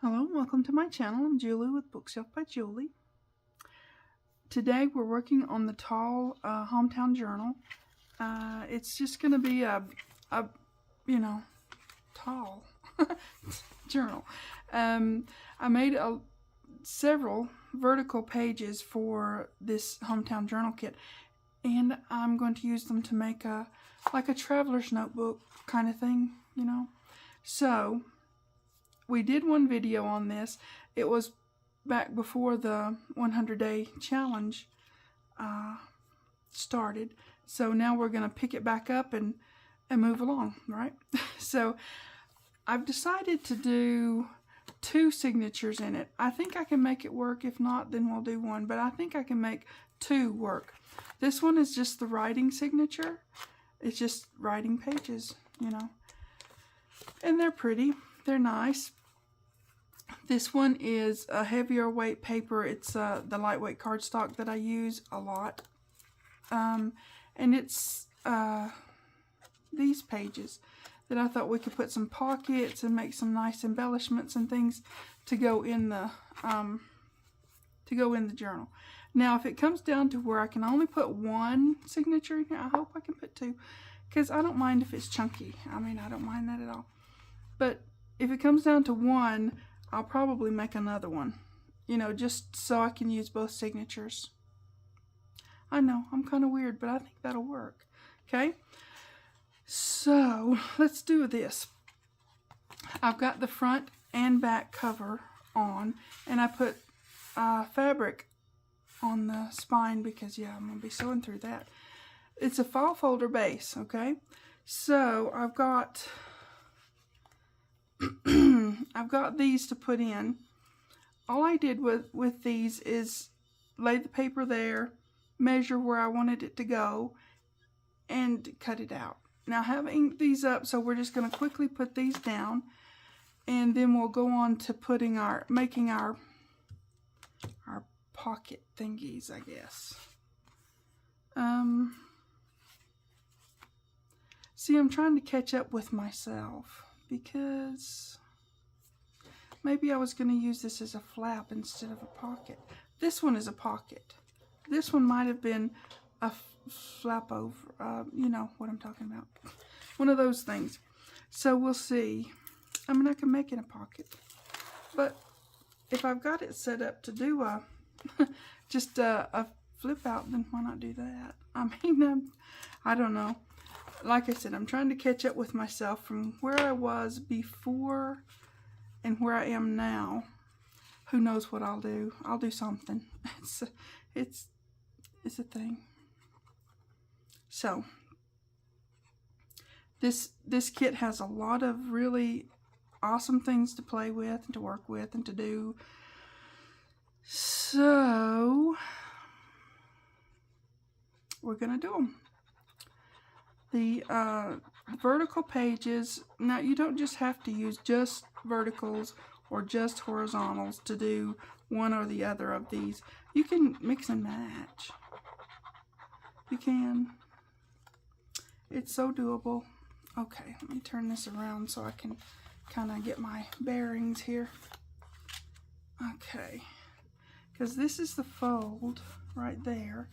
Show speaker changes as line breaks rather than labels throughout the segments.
Hello and welcome to my channel. I'm Julie with Bookshelf by Julie. Today we're working on the tall hometown journal. It's just going to be a tall journal. I made several vertical pages for this hometown journal kit, and I'm going to use them to make like a traveler's notebook kind of thing, you know. So we did one video on this. It was back before the 100-day challenge started. So now we're going to pick it back up and move along, right? So I've decided to do 2 signatures in it. I think I can make it work. If not, then we'll do 1. But I think I can make 2 work. This one is just the writing signature. It's just writing pages, you know. And they're pretty. They're nice. This one is a heavier weight paper. It's the lightweight cardstock that I use a lot. And it's these pages that I thought we could put some pockets and make some nice embellishments and things to go in the journal. Now, if it comes down to where I can only put 1 signature in here, I hope I can put 2, because I don't mind if it's chunky. I mean, I don't mind that at all. But if it comes down to 1, I'll probably make another one, you know, just so I can use both signatures. I know, I'm kind of weird, but I think that'll work. Okay, so let's do this. I've got the front and back cover on, and I put fabric on the spine because, yeah, I'm going to be sewing through that. It's a file folder base, okay? So I've got these to put in. All I did with these is lay the paper there, measure where I wanted it to go, and cut it out. Now, having these up, so we're just going to quickly put these down, and then we'll go on to making our pocket thingies, I guess. See, I'm trying to catch up with myself, because maybe I was going to use this as a flap instead of a pocket. This one is a pocket. This one might have been a flap over. You know what I'm talking about. One of those things. So we'll see. I mean, I can make it a pocket. But if I've got it set up to do just a flip out, then why not do that? I mean, I don't know. Like I said, I'm trying to catch up with myself from where I was before and where I am now. Who knows what I'll do? I'll do something. It's a thing. So this kit has a lot of really awesome things to play with and to work with and to do. So we're gonna do them. The vertical pages, now you don't just have to use just verticals or just horizontals to do one or the other of these. You can mix and match. You can. It's so doable. Okay, let me turn this around so I can kind of get my bearings here. Okay, because this is the fold right there,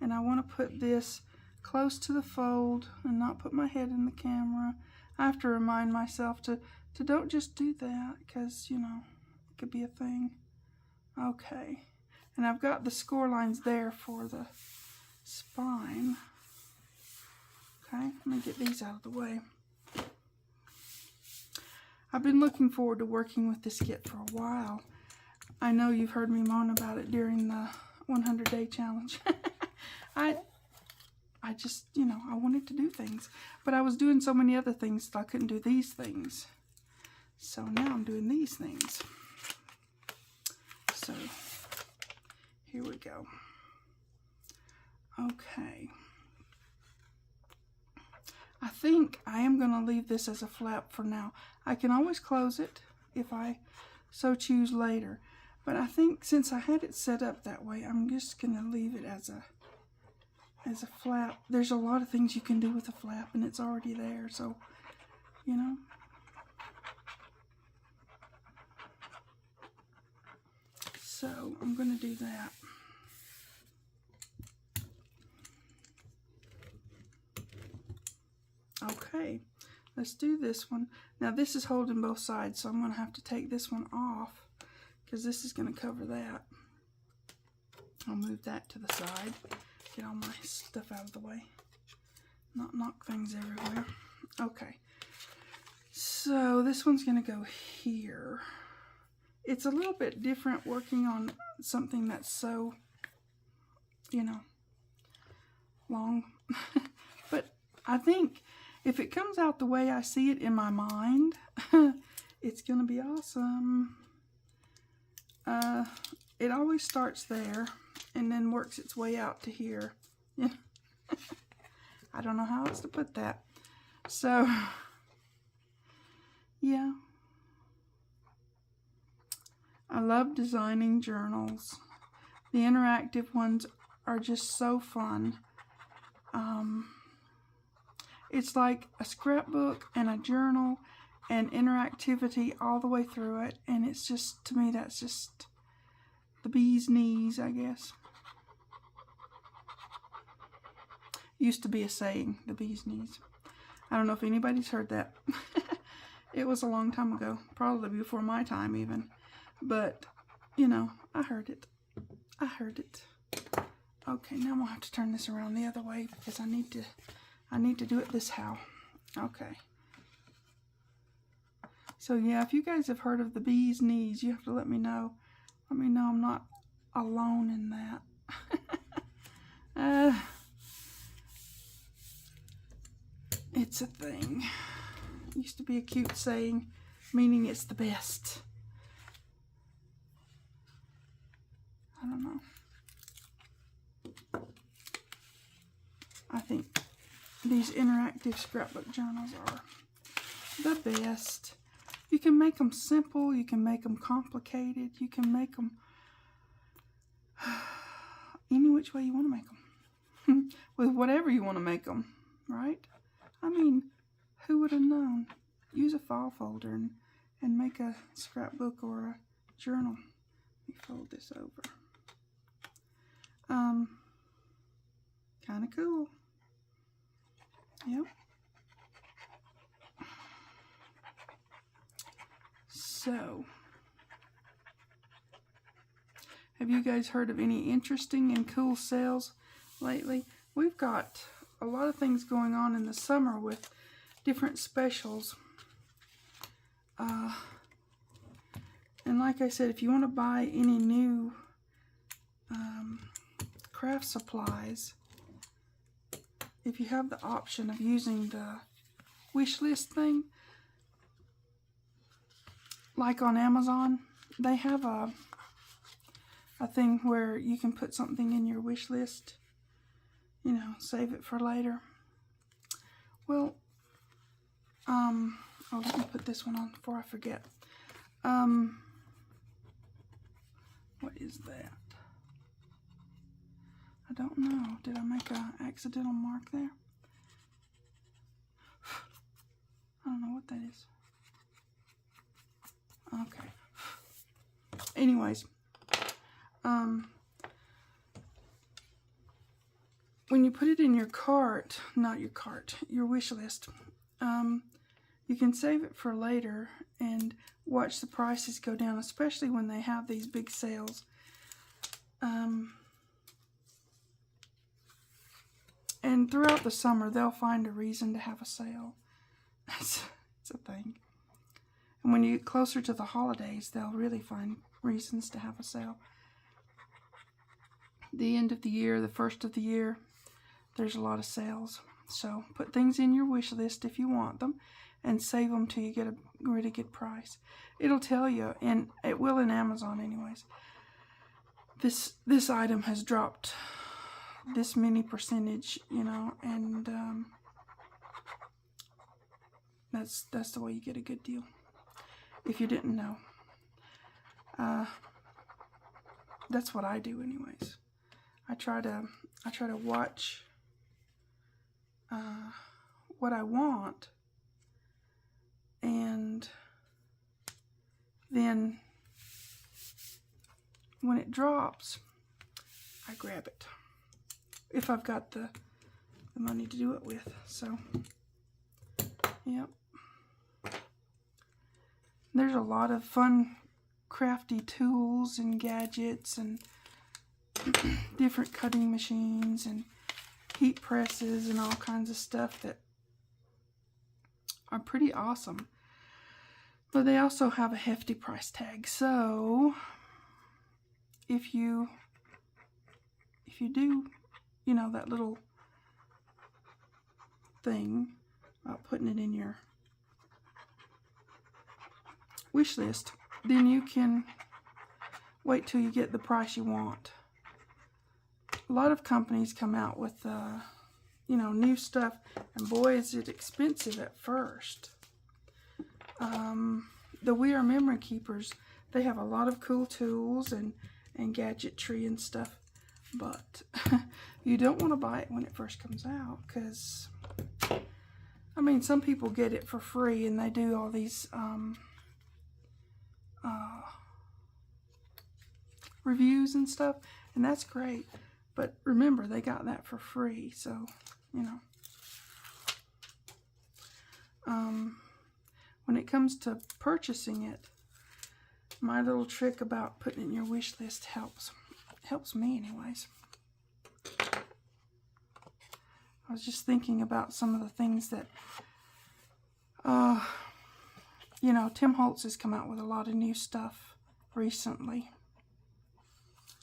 and I want to put this close to the fold and not put my head in the camera. I have to remind myself to don't just do that, because, you know, it could be a thing. Okay, and I've got the score lines there for the spine. Okay, let me get these out of the way. I've been looking forward to working with this kit for a while. I know you've heard me moan about it during the 100-day challenge. I just, you know, I wanted to do things. But I was doing so many other things that I couldn't do these things. So now I'm doing these things. So, here we go. Okay. I think I am going to leave this as a flap for now. I can always close it if I so choose later. But I think since I had it set up that way, I'm just going to leave it as as a flap. There's a lot of things you can do with a flap, and it's already there, so, you know. So I'm going to do that. Okay, let's do this one. Now this is holding both sides, so I'm going to have to take this one off because this is going to cover that. I'll move that to the side. Get all my stuff out of the way. Not knock things everywhere. Okay. So this one's going to go here. It's a little bit different working on something that's so, you know, long. But I think if it comes out the way I see it in my mind, it's going to be awesome. It always starts there and then works its way out to here. I don't know how else to put that. So, yeah. I love designing journals. The interactive ones are just so fun. It's like a scrapbook and a journal and interactivity all the way through it. And it's just, to me, that's just the bee's knees, I guess. Used to be a saying, the bee's knees. I don't know if anybody's heard that. It was a long time ago, probably before my time even. But, you know, I heard it. I heard it. Okay, now I'm going to have to turn this around the other way because I need to do it this how. Okay. So, yeah, if you guys have heard of the bee's knees, you have to let me know. Let me know I'm not alone in that. It's a thing. It used to be a cute saying, meaning it's the best. I don't know. I think these interactive scrapbook journals are the best. You can make them simple. You can make them complicated. You can make them any which way you want to make them. With whatever you want to make them, right? I mean, who would have known? Use a file folder and make a scrapbook or a journal. Let me fold this over. Kind of cool. Yep. So, have you guys heard of any interesting and cool sales lately? We've got a lot of things going on in the summer with different specials. And like I said, if you want to buy any new craft supplies, if you have the option of using the wish list thing, like on Amazon, they have a thing where you can put something in your wish list, you know, save it for later. Well, oh, let me put this one on before I forget. What is that? I don't know. Did I make an accidental mark there? I don't know what that is. Okay. Anyways, when you put it in your cart, not your cart, your wish list, you can save it for later and watch the prices go down, especially when they have these big sales. And throughout the summer, they'll find a reason to have a sale. It's a thing. And when you get closer to the holidays, they'll really find reasons to have a sale. The end of the year, the first of the year, there's a lot of sales. So put things in your wish list if you want them and save them till you get a really good price. It'll tell you, and it will in Amazon anyways. This item has dropped this many percentage, you know, and that's the way you get a good deal. If you didn't know, that's what I do anyways. I try to watch what I want, and then when it drops, I grab it if I've got the money to do it with. So, yep. There's a lot of fun, crafty tools and gadgets and different cutting machines and heat presses and all kinds of stuff that are pretty awesome. But they also have a hefty price tag. So if you do, you know, that little thing about putting it in your wish list, then you can wait till you get the price you want. A lot of companies come out with you know, new stuff, and boy, is it expensive at first. The We Are Memory Keepers, they have a lot of cool tools and gadgetry and stuff, but you don't want to buy it when it first comes out, because I mean, some people get it for free and they do all these reviews and stuff, and that's great, but remember, they got that for free. So, you know, when it comes to purchasing it, my little trick about putting it in your wish list helps me anyways. I was just thinking about some of the things that you know, Tim Holtz has come out with a lot of new stuff recently,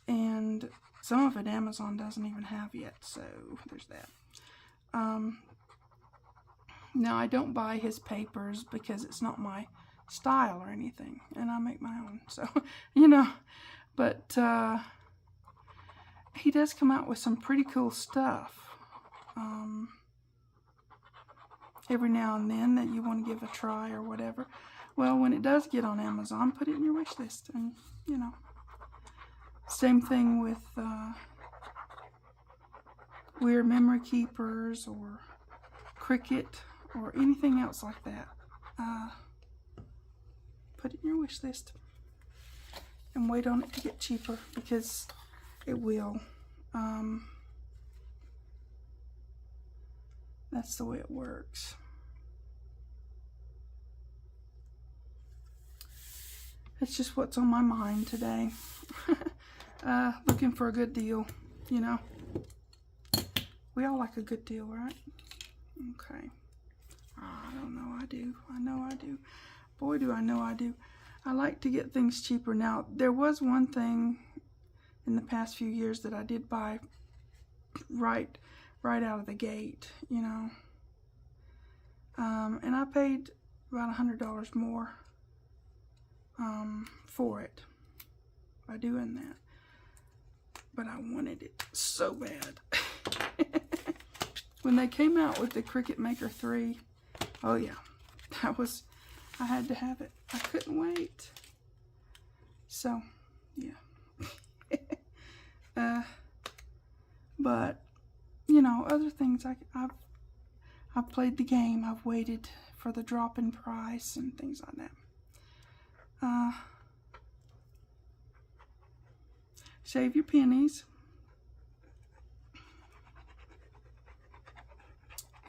and some of it Amazon doesn't even have yet, so there's that. Now, I don't buy his papers because it's not my style or anything, and I make my own, so, you know, but he does come out with some pretty cool stuff every now and then that you want to give a try or whatever. Well, when it does get on Amazon, put it in your wish list, and, you know, same thing with Weird Memory Keepers or Cricut or anything else like that. Put it in your wish list and wait on it to get cheaper, because it will. That's the way it works. It's just what's on my mind today. Looking for a good deal, you know. We all like a good deal, right? Okay. I don't know, I do. I know I do. Boy, do I know I do. I like to get things cheaper. Now, there was one thing in the past few years that I did buy right out of the gate, you know. And I paid about $100 more for it by doing that. But I wanted it so bad. When they came out with the Cricut Maker 3, oh yeah, I had to have it. I couldn't wait. So, yeah. But, you know, other things, I've played the game. I've waited for the drop in price and things like that. Save your pennies.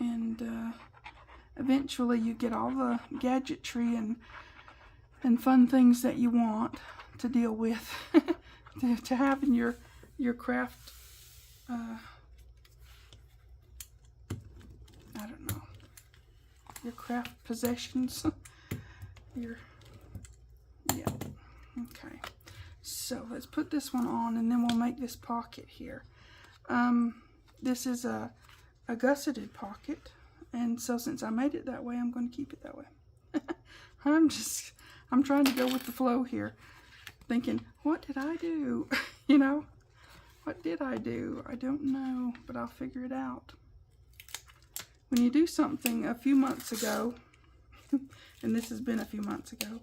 And eventually you get all the gadgetry and fun things that you want to deal with to have in your craft. I don't know, your craft possessions. Yeah. Okay. So let's put this one on, and then we'll make this pocket here. This is a gusseted pocket, and so since I made it that way, I'm going to keep it that way. I'm trying to go with the flow here, thinking, what did I do? You know, what did I do? I don't know, but I'll figure it out. When you do something a few months ago, and this has been a few months ago,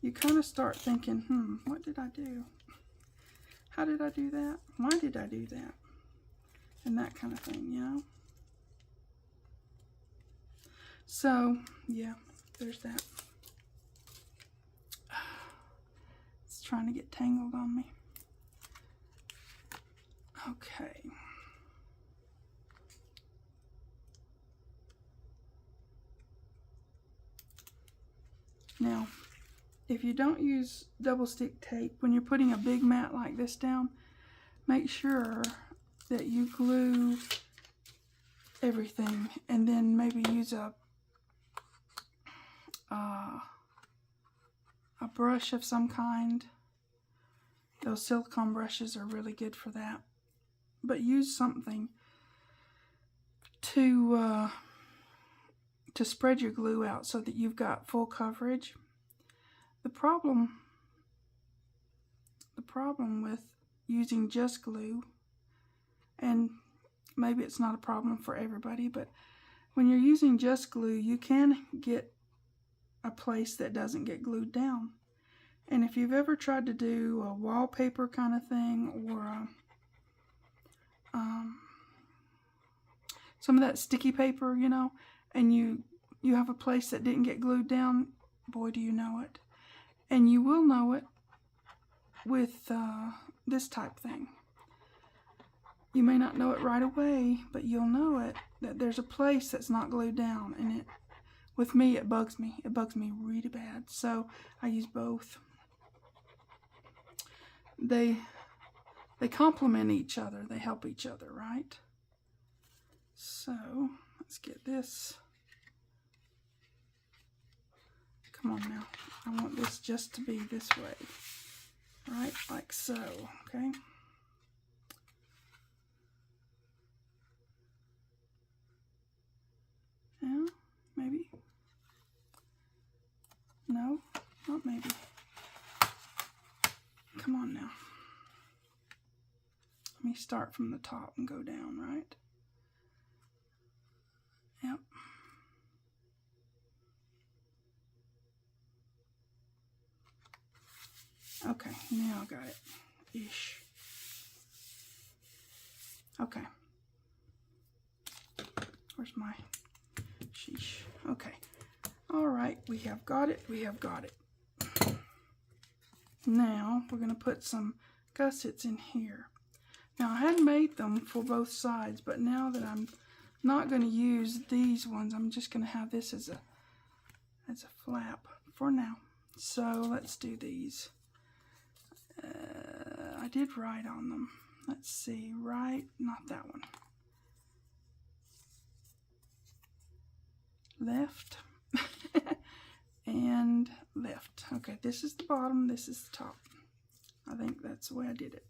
you kind of start thinking, what did I do? How did I do that? Why did I do that? And that kind of thing, you know? So, yeah, there's that. It's trying to get tangled on me. Okay. Now, if you don't use double stick tape, when you're putting a big mat like this down, make sure that you glue everything, and then maybe use a brush of some kind. Those silicone brushes are really good for that. But use something to spread your glue out so that you've got full coverage. The problem with using just glue, and maybe it's not a problem for everybody, but when you're using just glue, you can get a place that doesn't get glued down. And if you've ever tried to do a wallpaper kind of thing, or some of that sticky paper, you know, and you have a place that didn't get glued down, boy, do you know it. And you will know it with this type thing. You may not know it right away, but you'll know it, that there's a place that's not glued down, and with me, it bugs me. It bugs me really bad. So I use both. They complement each other. They help each other, right? So let's get this. Come on now. I want this just to be this way. Right? Like so. Okay? Now, maybe. No, not maybe. Come on now. Let me start from the top and go down, right? Yep. Okay, now I got it. Ish. Okay. Where's my sheesh? Okay. All right, we have got it. We have got it. Now we're going to put some gussets in here. Now I had made them for both sides, but now that I'm not going to use these ones, I'm just going to have this as a flap for now. So let's do these. I did write on them. Let's see, right? Not that one. Left and left. Okay, this is the bottom, this is the top. I think that's the way I did it.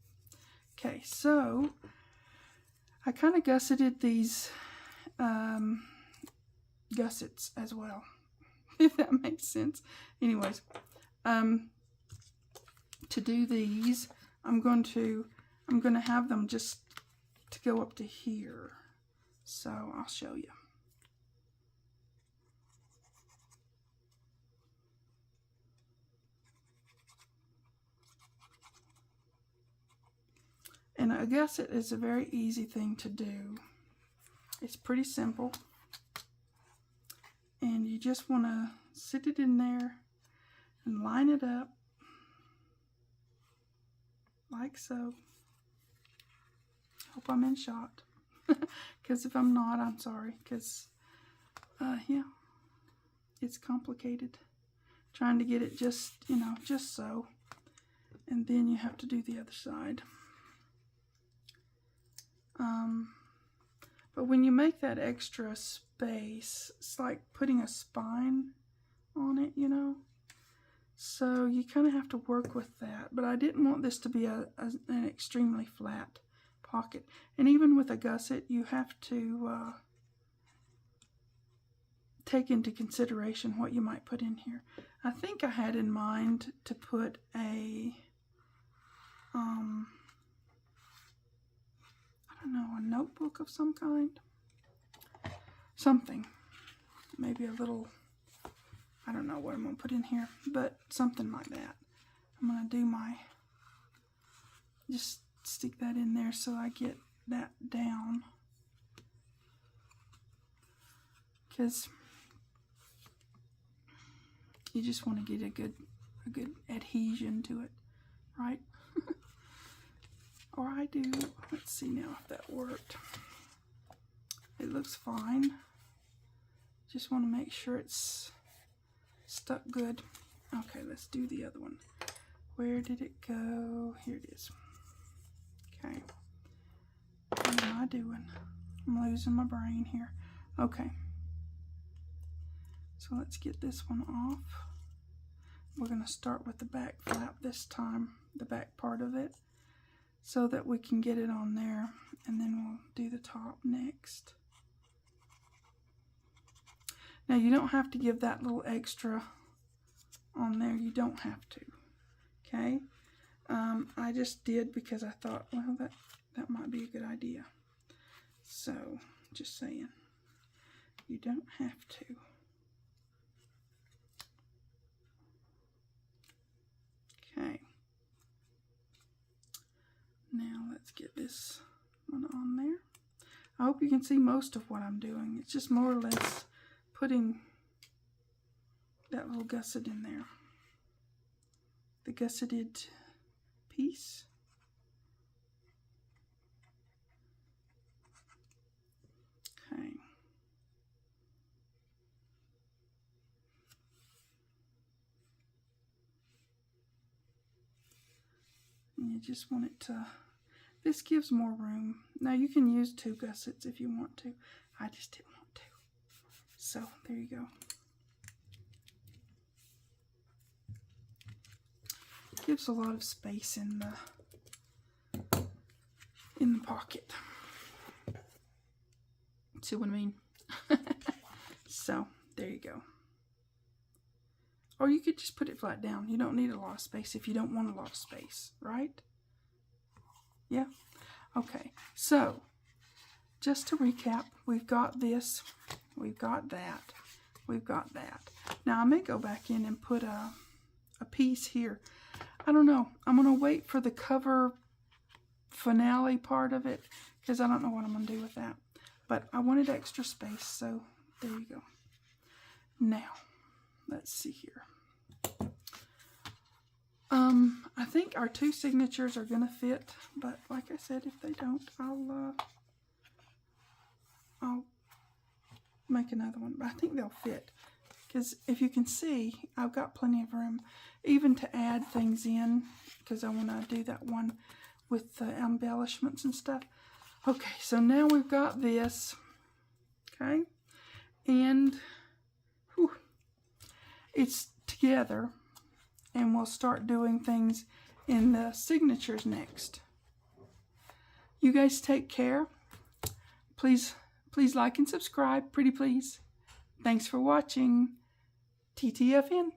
Okay, so I kind of gusseted these gussets as well, if that makes sense. Anyways, to do these, I'm going to have them just to go up to here. So I'll show you. And I guess it is a very easy thing to do. It's pretty simple. And you just want to sit it in there and line it up like so. Hope I'm in shot. Because if I'm not, I'm sorry. Because, yeah, it's complicated. Trying to get it just, you know, just so. And then you have to do the other side. But when you make that extra space, it's like putting a spine on it, you know. So you kind of have to work with that. But I didn't want this to be an extremely flat pocket. And even with a gusset, you have to take into consideration what you might put in here. I think I had in mind to put a I don't know, a notebook of some kind. Something. Maybe a little, I don't know what I'm going to put in here, but something like that. I'm going to do just stick that in there so I get that down. Because You just want to get a good adhesion to it, right? Or I do. Let's see now if that worked. It looks fine. Just want to make sure it's stuck good. Okay, let's do the other one. Where did it go? Here it is. Okay. What am I doing? I'm losing my brain here. Okay. So let's get this one off. We're going to start with the back flap this time, the back part of it, so that we can get it on there, and then we'll do the top next. Now you don't have to give that little extra on there. You don't have to. Okay? I just did because I thought, well, that might be a good idea. So, just saying. You don't have to. Okay. Now let's get this one on there. I hope you can see most of what I'm doing. It's just more or less putting that little gusset in there. The gusseted piece. Okay. And you just want it to, this gives more room. Now you can use 2 gussets if you want to. I just didn't want to. So there you go. Gives a lot of space in the pocket. See what I mean? So there you go. Or you could just put it flat down. You don't need a lot of space if you don't want a lot of space, right? Yeah? Okay. So, just to recap, we've got this, we've got that, we've got that. Now, I may go back in and put a piece here. I don't know. I'm going to wait for the cover finale part of it because I don't know what I'm going to do with that. But I wanted extra space, so there you go. Now, let's see here. I think our 2 signatures are going to fit, but like I said, if they don't, I'll make another one. But I think they'll fit because if you can see, I've got plenty of room even to add things in because I want to do that one with the embellishments and stuff. Okay, so now we've got this, okay, and whew, it's together, and we'll start doing things in the signatures next. You guys take care. Please like and subscribe, pretty please. Thanks for watching. TTFN.